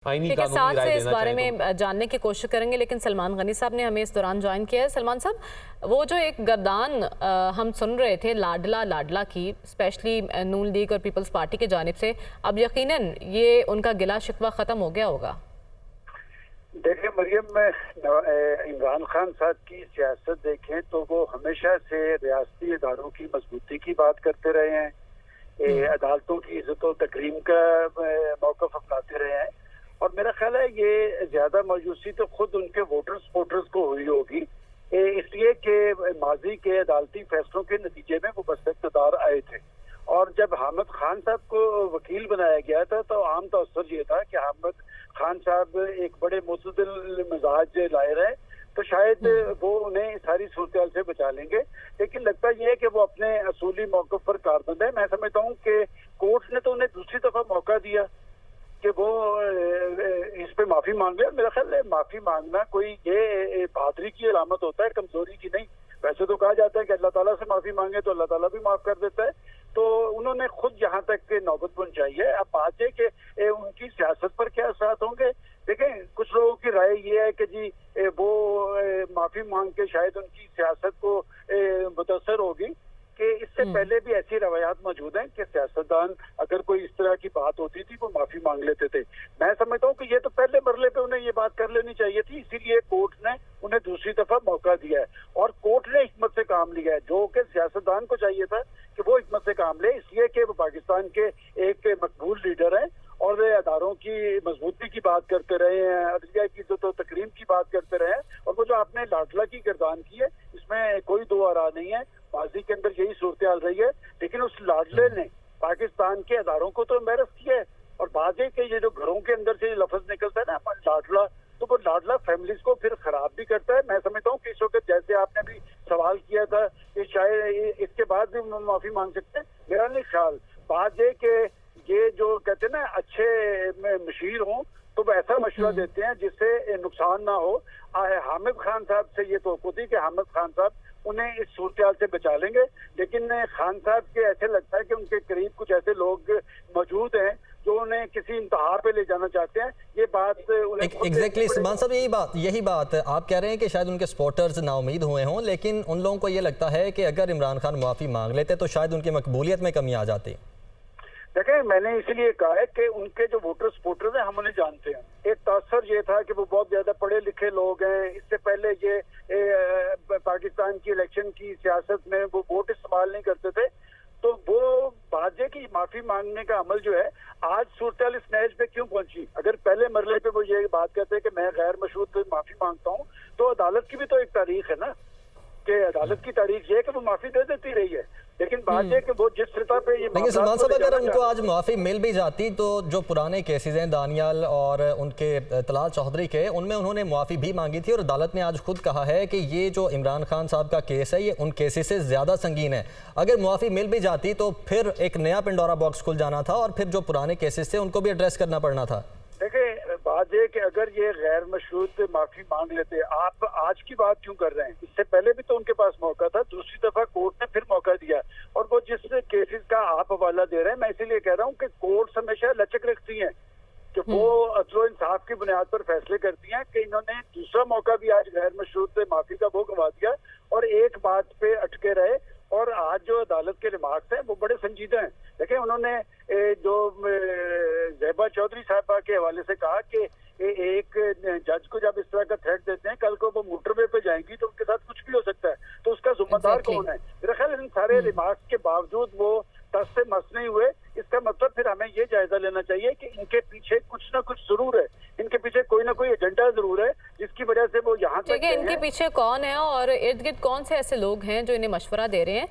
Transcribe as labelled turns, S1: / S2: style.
S1: ठीक है, साथ से इस बारे में जानने की कोशिश करेंगे, लेकिन सलमान गनी साहब ने हमें इस दौरान ज्वाइन किया है। सलमान साहब, वो जो एक गर्दान हम सुन रहे थे लाडला लाडला की, स्पेशली नून लीग और पीपल्स पार्टी की जानिब से, अब यकीनन ये उनका गिला शिकवा ख़त्म हो गया होगा।
S2: देखिए मरियम, इमरान खान साहब की सियासत देखें तो वो हमेशा से रियासती इदारों की मजबूती की बात करते रहे हैं, अदालतों की इज्जत और तकरीम का मौक़िफ़ अपनाते रहे हैं। और मेरा ख्याल है ये ज्यादा मायूसी तो खुद उनके वोटर्स को हुई होगी, इसलिए कि माजी के अदालती फैसलों के नतीजे में वो बस इक़्तिदार आए थे। और जब हामिद खान साहब को वकील बनाया गया था तो आम तौर ये था कि हामिद खान साहब एक बड़े मुतदिल मिजाज लाए रहे, तो शायद वो उन्हें सारी सूरत से बचा लेंगे। लेकिन लगता यह है कि वो अपने असूली मौक़िफ़ पर कारबंद है। मैं समझता हूँ कि कोर्ट ने तो उन्हें दूसरी दफा मौका दिया कि वो इस पे माफी मांग ले। मेरा ख्याल है माफी मांगना कोई ये बहादुरी की अलामत होता है, कमजोरी की नहीं। वैसे तो कहा जाता है कि अल्लाह ताला से माफी मांगे तो अल्लाह ताला भी माफ कर देता है, तो उन्होंने खुद यहाँ तक के नौबत पहुंचाई है। अब बात है कि उनकी सियासत पर क्या असरात होंगे। देखें, कुछ लोगों की राय ये है कि जी वो माफी मांग के शायद उनकी सियासत को मुतासर होगी, कि इससे पहले भी ऐसी रवायात मौजूद हैं कि सियासतदान अगर कोई इस तरह की बात होती थी वो माफी मांग लेते थे। मैं समझता हूँ कि ये तो पहले मरले पे उन्हें ये बात कर लेनी चाहिए थी, इसीलिए कोर्ट ने उन्हें दूसरी दफा मौका दिया है और कोर्ट ने हिकमत से काम लिया है, जो कि सियासतदान को चाहिए था कि वो हिकमत से काम ले, इसलिए कि वो पाकिस्तान के एक मकबूल लीडर हैं और वे अदारों की मजबूती की बात करते रहे हैं, अदलिया की इज्जत और तकरीम की बात करते रहे हैं। और वो जो आपने लाडला की गर्दान की है, इसमें कोई दो आरा नहीं है, माजी के अंदर यही सूरत हाल रही है। लेकिन उस लाडले ने पाकिस्तान के अदारों को तो एम्बेरस किया है, और बाजे के ये जो घरों के अंदर से लफ्ज निकलता है ना लाडला, तो वो लाडला फैमिलीज को फिर खराब भी करता है। मैं समझता हूँ कि इस वक्त जैसे आपने भी सवाल किया था कि शायद इसके बाद भी माफी मांग सकते हैं, मेरा नहीं ख्याल। बाजे के ये जो कहते हैं ना अच्छे मशीर हों तो वो ऐसा मशवरा देते हैं जिससे नुकसान ना हो। हामिद खान साहब से ये तो थी कि हामिद खान साहब उन्हें इस सूरत से बचा लेंगे, लेकिन खान साहब के ऐसे लगता है कि उनके करीब कुछ ऐसे लोग मौजूद हैं जो उन्हें किसी इंतहा पे ले जाना चाहते हैं। ये बात
S3: एग्जैक्टली सलमान साहब, यही बात आप कह रहे हैं कि शायद उनके सपोर्टर्स नाउमीद हुए हों, लेकिन उन लोगों को ये लगता है कि अगर इमरान खान माफी मांग लेते तो शायद उनकी मकबूलियत में कमी आ जाती।
S2: देखें, मैंने इसीलिए कहा है कि उनके जो वोटर्स हैं हम उन्हें जानते हैं। एक तासर ये था कि वो बहुत ज्यादा पढ़े लिखे लोग हैं, इससे पहले ये पाकिस्तान की इलेक्शन की सियासत में वो वोट इस्तेमाल नहीं करते थे, तो वो बाजे की माफी मांगने का अमल जो है आज सूरत इस नहज पे क्यों पहुंची। अगर पहले मरले पे वो ये बात करते हैं कि मैं गैर मशरूत माफी मांगता हूँ, तो अदालत की भी तो एक तारीख है ना, कि अदालत की तारीख ये है कि वो माफी दे देती रही है। लेकिन बात है कि वो जिस सतह पे ये,
S3: लेकिन सलमान साहब अगर उनको आज माफी मिल भी जाती तो जो पुराने केसेस हैं दानियाल और उनके तलाल चौधरी के, उनमें उन्होंने माफी भी मांगी थी और अदालत ने आज खुद कहा है कि ये जो इमरान खान साहब का केस है ये उन केसेस से ज्यादा संगीन है। अगर माफी मिल भी जाती तो फिर एक नया पिंडोरा बॉक्स खुल जाना था और फिर जो पुराने केसेस थे उनको भी एड्रेस करना पड़ना था।
S2: देखिए, बात है कि अगर ये गैर मशरूत माफी मांग लेते, आप आज की बात क्यों कर रहे हैं, इससे पहले भी तो उनके पास मौका था, दूसरी दफा कोर्ट ने फिर मौका दिया और वो जिस केसेस का आप हवाला दे रहे हैं, मैं इसीलिए कह रहा हूँ कि कोर्ट हमेशा लचक रखती हैं कि वो अदल इंसाफ की बुनियाद पर फैसले करती हैं, कि इन्होंने दूसरा मौका भी आज गैर मशरूत माफी का वो गवा दिया और एक बात पे अटके रहे। और आज जो अदालत के रिमार्क्स हैं वो बड़े संजीदा हैं। देखिए, उन्होंने जो ज़ेबा चौधरी साहबा के हवाले से कहा कि एक जज को जब इस तरह का थ्रेट देते हैं, कल को वो मोटरवे पे जाएंगी तो उनके साथ कुछ भी हो सकता है, तो उसका जिम्मेदार कौन है। मेरा ख्याल इन सारे रिमार्क्स के बावजूद वो तस से मस नहीं हुए। इसका मतलब फिर हमें ये जायजा लेना चाहिए कि इनके पीछे कुछ ना कुछ जरूर है, इनके पीछे कोई ना कोई एजेंडा जरूर है जिसकी वजह से वो यहाँ तक
S1: इनके पीछे कौन है और इर्द गिर्द कौन से ऐसे लोग हैं जो इन्हें मशवरा दे रहे हैं।